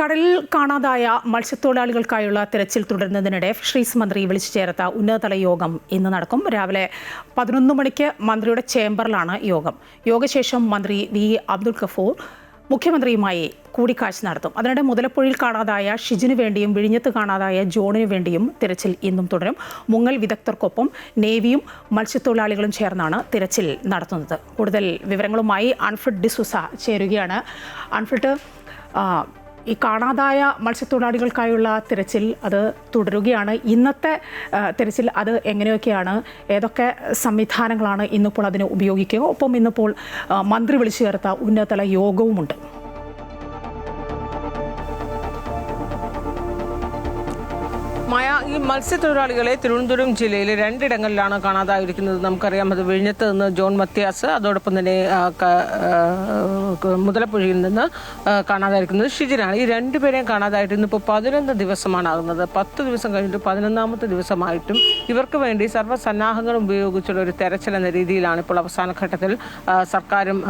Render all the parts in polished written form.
കടലിൽ കാണാതായ മത്സ്യത്തൊഴിലാളികൾക്കായുള്ള തിരച്ചിൽ തുടരുന്നതിനിടെ ഫിഷറീസ് മന്ത്രി വിളിച്ചു ചേർത്ത ഉന്നതതല യോഗം ഇന്ന് നടക്കും. രാവിലെ 11 മണിക്ക് മന്ത്രിയുടെ ചേംബറിലാണ് യോഗം. യോഗശേഷം മന്ത്രി വി അബ്ദുൽ ഗഫൂർ മുഖ്യമന്ത്രിയുമായി കൂടിക്കാഴ്ച നടത്തും. അതിനിടെ മുതലപ്പുഴയിൽ കാണാതായ ഷിജിനു വേണ്ടിയും വിഴിഞ്ഞത്ത് കാണാതായ ജോണിനു വേണ്ടിയും തിരച്ചിൽ ഇന്നും തുടരും. മുങ്ങൽ വിദഗ്ധർക്കൊപ്പം നേവിയും മത്സ്യത്തൊഴിലാളികളും ചേർന്നാണ് തിരച്ചിൽ നടത്തുന്നത്. കൂടുതൽ വിവരങ്ങളുമായി അൺഫിറ്റ് ഡിസൂസ ചേരുകയാണ്. അൺഫിറ്റ്, ഈ കാണാതായ മത്സ്യത്തൊഴിലാളികൾക്കായുള്ള തിരച്ചിൽ അത് തുടരുകയാണ്. ഇന്നത്തെ തിരച്ചിൽ അത് എങ്ങനെയൊക്കെയാണ്, ഏതൊക്കെ സംവിധാനങ്ങളാണ് ഇന്നിപ്പോൾ അതിന് ഉപയോഗിക്കുക? ഒപ്പം ഇന്നിപ്പോൾ മന്ത്രി വിളിച്ചു ചേർത്ത ഉന്നതതല യോഗവുമുണ്ട്. ഈ മത്സ്യത്തൊഴിലാളികളെ തിരുവനന്തപുരം ജില്ലയിലെ 2 ഇടങ്ങളിലാണ് കാണാതായിരിക്കുന്നത്. നമുക്കറിയാം, അത് വിഴിഞ്ഞത്ത് നിന്ന് ജോൺ മത്യാസ്, അതോടൊപ്പം തന്നെ മുതലപ്പുഴയിൽ നിന്ന് കാണാതായിരിക്കുന്നത് ഷിജിനാണ്. ഈ 2 പേരെയും കാണാതായിട്ട് ഇന്നിപ്പോൾ 11 ദിവസമാണ് ആകുന്നത്. 10 ദിവസം കഴിഞ്ഞിട്ട് 11ാമത്തെ ദിവസമായിട്ടും ഇവർക്ക് വേണ്ടി സർവ്വസന്നാഹങ്ങളും ഉപയോഗിച്ചുള്ള ഒരു തെരച്ചിൽ എന്ന രീതിയിലാണ് ഇപ്പോൾ അവസാന ഘട്ടത്തിൽ സർക്കാരും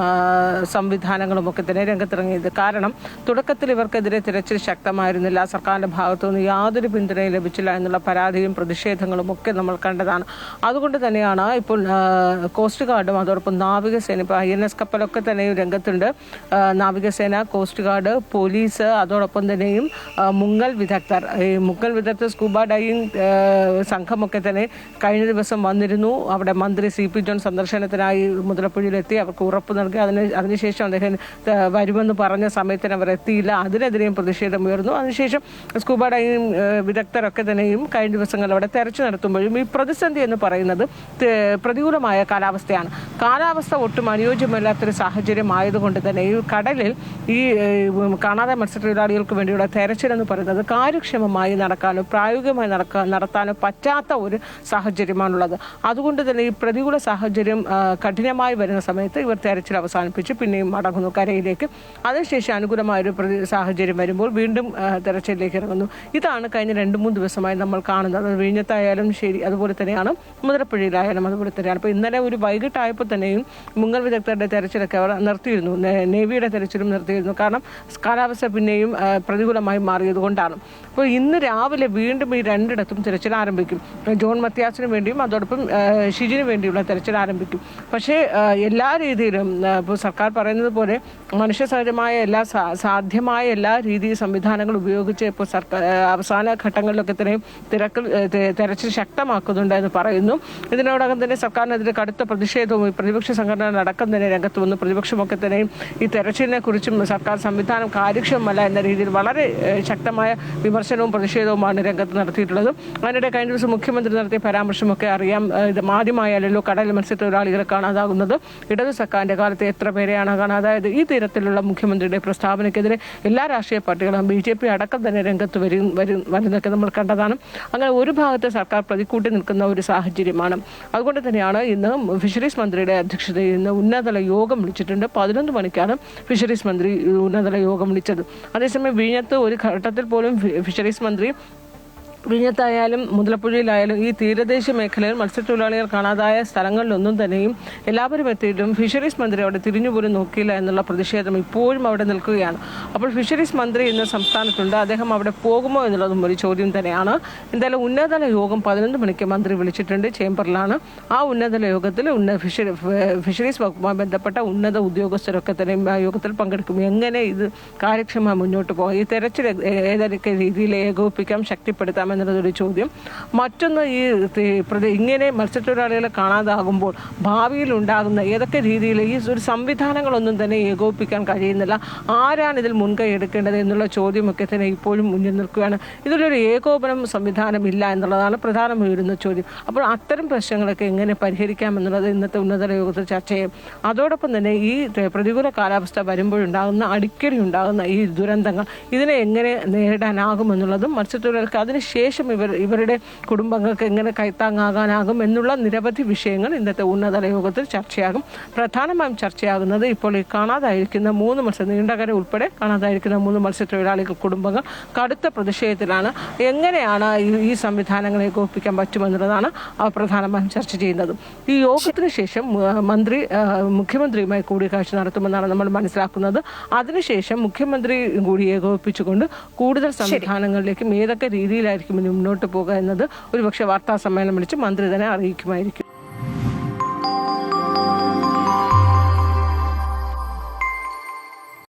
സംവിധാനങ്ങളും ഒക്കെ തന്നെ രംഗത്തിറങ്ങിയത്. കാരണം തുടക്കത്തിൽ ഇവർക്കെതിരെ തിരച്ചിൽ ശക്തമായിരുന്നില്ല. സർക്കാരിന്റെ ഭാഗത്തുനിന്ന് യാതൊരു പിന്തുണയും ലഭിച്ചില്ല എന്നുള്ള പരാതിയും പ്രതിഷേധങ്ങളും ഒക്കെ നമ്മൾ കണ്ടതാണ്. അതുകൊണ്ട് തന്നെയാണ് ഇപ്പോൾ കോസ്റ്റ് ഗാർഡും അതോടൊപ്പം നാവികസേന, ഇപ്പോൾ INS കപ്പലൊക്കെ തന്നെയും രംഗത്തുണ്ട്. നാവികസേന, കോസ്റ്റ് ഗാർഡ്, പോലീസ്, അതോടൊപ്പം തന്നെയും മുങ്ങൽ വിദഗ്ധർ, മുങ്ങൽ വിദഗ്ധർ സ്കൂബ ഡൈവിംഗ് സംഘമൊക്കെ തന്നെ കഴിഞ്ഞ ദിവസം വന്നിരുന്നു. അവിടെ മന്ത്രി CP ജോൺ സന്ദർശനത്തിനായി മുതലപ്പുഴയിലെത്തി. അവർക്ക് ഉറപ്പ് നൽകി. അതിനുശേഷം അദ്ദേഹം വരുമെന്ന് പറഞ്ഞ സമയത്തിന് അവർ എത്തിയില്ല. അതിനെതിരെയും പ്രതിഷേധം ഉയർന്നു. അതിനുശേഷം സ്കൂബ ഡൈവിംഗ് വിദഗ്ധരൊക്കെ തന്നെയും കഴിഞ്ഞ ദിവസങ്ങൾ അവിടെ തെരച്ചിൽ നടത്തുമ്പോഴും ഈ പ്രതിസന്ധി എന്ന് പറയുന്നത് പ്രതികൂലമായ കാലാവസ്ഥയാണ്. കാലാവസ്ഥ ഒട്ടും അനുയോജ്യമല്ലാത്തൊരു സാഹചര്യം ആയതുകൊണ്ട് തന്നെ ഈ കടലിൽ ഈ കാണാതെ മത്സ്യത്തൊഴിലാളികൾക്ക് വേണ്ടിയുള്ള തെരച്ചിൽ എന്ന് പറയുന്നത് കാര്യക്ഷമമായി നടക്കാനോ പ്രായോഗികമായി നടത്താനോ പറ്റാത്ത ഒരു സാഹചര്യമാണുള്ളത്. അതുകൊണ്ട് തന്നെ ഈ പ്രതികൂല സാഹചര്യം കഠിനമായി വരുന്ന സമയത്ത് ഇവർ തെരച്ചിൽ അവസാനിപ്പിച്ച് പിന്നെയും മടങ്ങുന്നു കരയിലേക്ക്. അതിനുശേഷം അനുകൂലമായൊരു സാഹചര്യം വരുമ്പോൾ വീണ്ടും തെരച്ചിലേക്ക് ഇറങ്ങുന്നു. ഇതാണ് കഴിഞ്ഞ 2-3 ദിവസമായി നമ്മൾ കാണുന്നത്. വിഴിഞ്ഞത്തായാലും ശരി, അതുപോലെ തന്നെയാണ് മുതലപ്പുഴയിലായാലും അതുപോലെ തന്നെയാണ്. അപ്പോൾ ഇന്നലെ ഒരു വൈകിട്ടായപ്പോൾ തന്നെയും മുങ്ങൽ വിദഗ്ധരുടെ തെരച്ചിലൊക്കെ അവർ നിർത്തിയിരുന്നു. നേവിയുടെ തെരച്ചിലും നിർത്തിയിരുന്നു. കാരണം കാലാവസ്ഥ പിന്നെയും പ്രതികൂലമായി മാറിയതുകൊണ്ടാണ്. അപ്പോൾ ഇന്ന് രാവിലെ വീണ്ടും ഈ 2ഇടത്തും തിരച്ചിൽ ആരംഭിക്കും. ജോൺ മത്യാസിന് വേണ്ടിയും അതോടൊപ്പം ഷിജിന് വേണ്ടിയുള്ള തിരച്ചിൽ ആരംഭിക്കും. പക്ഷേ എല്ലാ രീതിയിലും ഇപ്പോൾ സർക്കാർ പറയുന്നത് പോലെ മനുഷ്യസഹജമായ സാധ്യമായ എല്ലാ രീതി സംവിധാനങ്ങളും ഉപയോഗിച്ച് ഇപ്പോൾ സർക്കാർ അവസാന ഘട്ടങ്ങളിലൊക്കെ തന്നെയും തെരച്ചിൽ ശക്തമാക്കുന്നുണ്ട് എന്ന് പറയുന്നു. ഇതിനോടകം തന്നെ സർക്കാരിനെതിരെ കടുത്ത പ്രതിഷേധവും ഈ പ്രതിപക്ഷ സംഘടന അടക്കം തന്നെ രംഗത്ത് വന്നു. പ്രതിപക്ഷമൊക്കെ തന്നെയും ഈ തെരച്ചിലിനെ കുറിച്ചും സർക്കാർ സംവിധാനം കാര്യക്ഷമമല്ല എന്ന രീതിയിൽ വളരെ ശക്തമായ വിമർശനവും പ്രതിഷേധവുമാണ് രംഗത്ത് നടത്തിയിട്ടുള്ളത്. അതിനിടെ കഴിഞ്ഞ ദിവസം മുഖ്യമന്ത്രി നടത്തിയ പരാമർശമൊക്കെ അറിയാം. ഇത് ആദ്യമായാലല്ലോ കടൽ മത്സ്യത്തൊഴിലാളികളെ കാണാതാകുന്നത്. ഇടതു സർക്കാരിന്റെ കാലത്ത് എത്ര പേരെയാണ് കാണാതായത്? ഈ തരത്തിലുള്ള മുഖ്യമന്ത്രിയുടെ പ്രസ്താവനയ്ക്കെതിരെ എല്ലാ രാഷ്ട്രീയ പാർട്ടികളും BJP അടക്കം തന്നെ രംഗത്ത് വരുന്നതൊക്കെ നമ്മൾ കണ്ടതാണ്. അങ്ങനെ ഒരു ഭാഗത്ത് സർക്കാർ പ്രതിക്കൂട്ടി നിൽക്കുന്ന ഒരു സാഹചര്യമാണ്. അതുകൊണ്ട് തന്നെയാണ് ഇന്ന് ഫിഷറീസ് മന്ത്രിയുടെ അധ്യക്ഷതയിൽ ഇന്ന് ഉന്നതതല യോഗം വിളിച്ചിട്ടുണ്ട്. 11 മണിക്കാണ് ഫിഷറീസ് മന്ത്രി ഉന്നതതല യോഗം വിളിച്ചത്. അതേസമയം വിഴിഞ്ഞത്ത് ഒരു ഘട്ടത്തിൽ പോലും ഫിഷറീസ് മന്ത്രി വിഴിഞ്ഞത്തായാലും മുതലപ്പുഴയിലായാലും ഈ തീരദേശ മേഖലയിൽ മത്സ്യത്തൊഴിലാളികൾ കാണാതായ സ്ഥലങ്ങളിലൊന്നും തന്നെയും എല്ലാവരും എത്തിയിട്ടും ഫിഷറീസ് മന്ത്രി അവിടെ തിരിഞ്ഞുപോലും നോക്കിയില്ല എന്നുള്ള പ്രതിഷേധം ഇപ്പോഴും അവിടെ നിൽക്കുകയാണ്. അപ്പോൾ ഫിഷറീസ് മന്ത്രി ഇന്ന് സംസ്ഥാനത്തുണ്ട്. അദ്ദേഹം അവിടെ പോകുമോ എന്നുള്ളതും ഒരു ചോദ്യം തന്നെയാണ്. എന്തായാലും ഉന്നതതല യോഗം 11 മണിക്ക് മന്ത്രി വിളിച്ചിട്ടുണ്ട്. ചേംബറിലാണ്. ആ ഉന്നതതല യോഗത്തിൽ ഫിഷറീസ് വകുപ്പുമായി ബന്ധപ്പെട്ട ഉന്നത ഉദ്യോഗസ്ഥരൊക്കെ തന്നെ ആ യോഗത്തിൽ പങ്കെടുക്കും. എങ്ങനെ ഇത് കാര്യക്ഷമമായി മുന്നോട്ട് പോകാം, ഈ തെരച്ചിൽ ഏതൊക്കെ രീതിയിൽ ഏകോപിപ്പിക്കാം, ശക്തിപ്പെടുത്താം എന്നുള്ളതൊരു ചോദ്യം. മറ്റൊന്ന്, ഇങ്ങനെ മത്സ്യത്തൊഴിലാളികളെ കാണാതാകുമ്പോൾ ഭാവിയിൽ ഉണ്ടാകുന്ന ഏതൊക്കെ രീതിയിൽ ഈ ഒരു സംവിധാനങ്ങളൊന്നും തന്നെ ഏകോപിപ്പിക്കാൻ കഴിയുന്നില്ല. ആരാണ് ഇതിൽ മുൻകൈ എടുക്കേണ്ടത് എന്നുള്ള ചോദ്യമൊക്കെ തന്നെ ഇപ്പോഴും മുന്നിൽ നിൽക്കുകയാണ്. ഇതിലൊരു ഏകോപനം സംവിധാനം ഇല്ല എന്നുള്ളതാണ് പ്രധാനമായിരുന്ന ചോദ്യം. അപ്പോൾ അത്തരം പ്രശ്നങ്ങളൊക്കെ എങ്ങനെ പരിഹരിക്കാം എന്നുള്ളത് ഇന്നത്തെ ഉന്നതതല യോഗത്തിൽ ചർച്ച ചെയ്യും. അതോടൊപ്പം തന്നെ ഈ പ്രതികൂല കാലാവസ്ഥ വരുമ്പോഴുണ്ടാകുന്ന അടിക്കടി ഉണ്ടാകുന്ന ഈ ദുരന്തങ്ങൾ ഇതിനെ എങ്ങനെ നേരിടാനാകുമെന്നുള്ളതും മത്സ്യത്തൊഴിലാളികൾക്ക് അതിന് ശേഷം ഇവരുടെ കുടുംബങ്ങൾക്ക് എങ്ങനെ കൈത്താങ്ങാകാനാകും എന്നുള്ള നിരവധി വിഷയങ്ങൾ ഇന്നത്തെ ഉന്നതതല യോഗത്തിൽ ചർച്ചയാകും. പ്രധാനമായും ചർച്ചയാകുന്നത് ഇപ്പോൾ ഈ കാണാതായിരിക്കുന്ന 3 നീണ്ടകര ഉൾപ്പെടെ കാണാതായിരിക്കുന്ന 3 മത്സ്യത്തൊഴിലാളികൾ കുടുംബങ്ങൾ കടുത്ത പ്രതിഷേധത്തിലാണ്. എങ്ങനെയാണ് ഈ സംവിധാനങ്ങളെ ഏകോപിപ്പിക്കാൻ പറ്റുമെന്നുള്ളതാണ് പ്രധാനമായും ചർച്ച ചെയ്യുന്നത്. ഈ യോഗത്തിന് ശേഷം മുഖ്യമന്ത്രിയുമായി കൂടിക്കാഴ്ച നടത്തുമെന്നാണ് നമ്മൾ മനസ്സിലാക്കുന്നത്. അതിനുശേഷം മുഖ്യമന്ത്രി കൂടി ഏകോപിപ്പിച്ചുകൊണ്ട് കൂടുതൽ സംവിധാനങ്ങളിലേക്കും ഏതൊക്കെ രീതിയിലായിരിക്കും മുന്നോട്ട് പോകുക എന്നത് ഒരുപക്ഷെ വാർത്താ സമ്മേളനം വിളിച്ച് മന്ത്രി തന്നെ അറിയിക്കുമായിരിക്കും.